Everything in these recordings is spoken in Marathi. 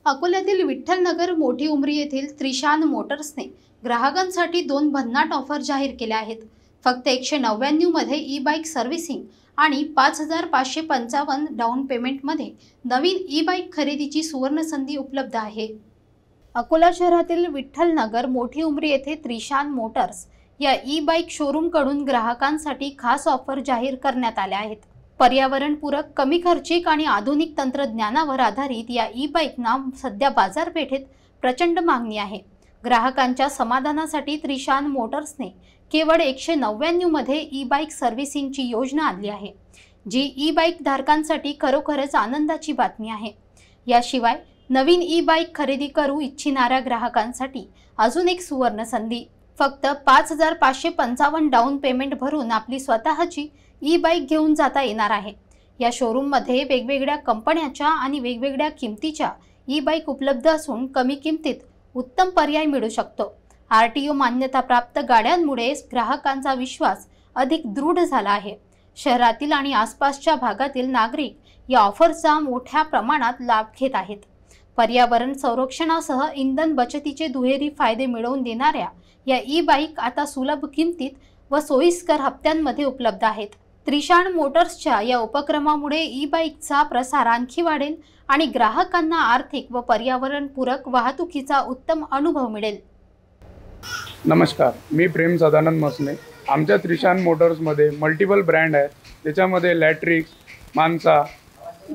अकोल्यातील विठ्ठलनगर मोठी उमरी येथील त्रिशान मोटर्सने ग्राहकांसाठी 2 भन्नाट ऑफर जाहीर केल्या आहेत। फक्त 199 मध्ये ई बाईक सर्व्हिसिंग आणि 5555 डाऊन पेमेंटमध्ये नवीन ई बाईक खरेदीची सुवर्ण संधी उपलब्ध आहे। अकोला शहरातील विठ्ठलनगर मोठी उमरी येथे त्रिशान मोटर्स या ई बाईक शोरूम कडून ग्राहकांसाठी खास ऑफर जाहीर करण्यात आल्या आहेत। पर्यावरणपूरक, कमी खर्चिक आणि आधुनिक तंत्रज्ञानावर आधारित या ई बाईकना सध्या बाजारपेठेत प्रचंड मागणी आहे। ग्राहकांच्या समाधानासाठी त्रिशान मोटर्सने केवळ 199 मध्ये ई बाईक सर्व्हिसिंगची योजना आणली आहे, जी ई बाईक धारकांसाठी खरोखरच आनंदाची बातमी आहे। याशिवाय नवीन ई बाईक खरेदी करू इच्छिणाऱ्या ग्राहकांसाठी अजून एक सुवर्ण संधी। फक्त 5555 डाऊन पेमेंट भरून आपली स्वतःची ई बाईक घेऊन जाता येणार आहे। या शोरूम मध्ये वेगवेगळ्या कंपन्यांच्या आणि वेगवेगळ्या किमतीच्या ई बाईक उपलब्ध असून कमी किमतीत उत्तम पर्याय मिळू शकतो। आरटीओ मान्यता प्राप्त गाड्यांमुळे ग्राहकांचा विश्वास अधिक दृढ झाला आहे। शहरातील आणि आसपासच्या भागातील नागरिक या ऑफरचा मोठ्या प्रमाणात लाभ घेत आहेत। पर्यावरण संरक्षणासह इंधन बचतीचे दुहेरी फायदे मिळवून देणाऱ्या या ई बाईक आता सुलभ किमतीत व सोयीस्कर हप्त्यांमध्ये उपलब्ध आहेत। त्रिशान मोटर्सच्या या उपक्रमामुळे ई बाईकचा प्रसार आणखी वाढेल आणि ग्राहकांना आर्थिक व पर्यावरणपूरक वाहतुकीचा उत्तम अनुभव मिळेल। नमस्कार, मी प्रेम सदानंद मसने। आमच्या त्रिशान मोटर्समध्ये मल्टिपल ब्रँड आहेत। त्याच्यामध्ये लॅट्रिक्स, मानसा,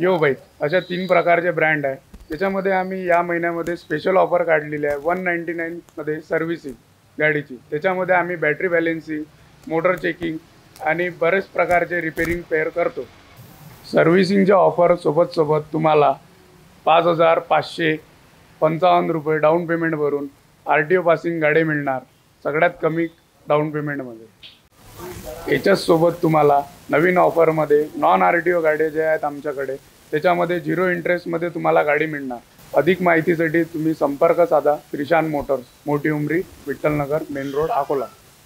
यो बाईक अशा 3 प्रकारचे ब्रँड आहेत। त्याच्यामध्ये आम्ही या महिन्यामध्ये स्पेशल ऑफर काढलेली आहे 199 मध्ये सर्व्हिसिंग गाडीची। त्याच्यामध्ये आम्ही बॅटरी बॅलन्सिंग, मोटर चेकिंग आणि बरेच प्रकारचे रिपेरिंग पेअर करतो। सर्व्हिसिंगच्या ऑफर सोबत तुम्हाला 5555 रुपये डाऊन पेमेंट भरून आरटीओ पासिंग गाडी मिळणार, सगळ्यात कमी डाऊन पेमेंटमध्ये। याच्यासोबत तुम्हाला नवीन ऑफरमध्ये नॉन आरटीओ गाड्या ज्या आहेत आमच्याकडे, त्याच्यामध्ये 0 इंटरेस्टमध्ये तुम्हाला गाडी मिळणार। अधिक माहितीसाठी तुम्ही संपर्क साधा त्रिशान मोटर्स, मोठी उमरी, विठ्ठलनगर, मेन रोड, अकोला।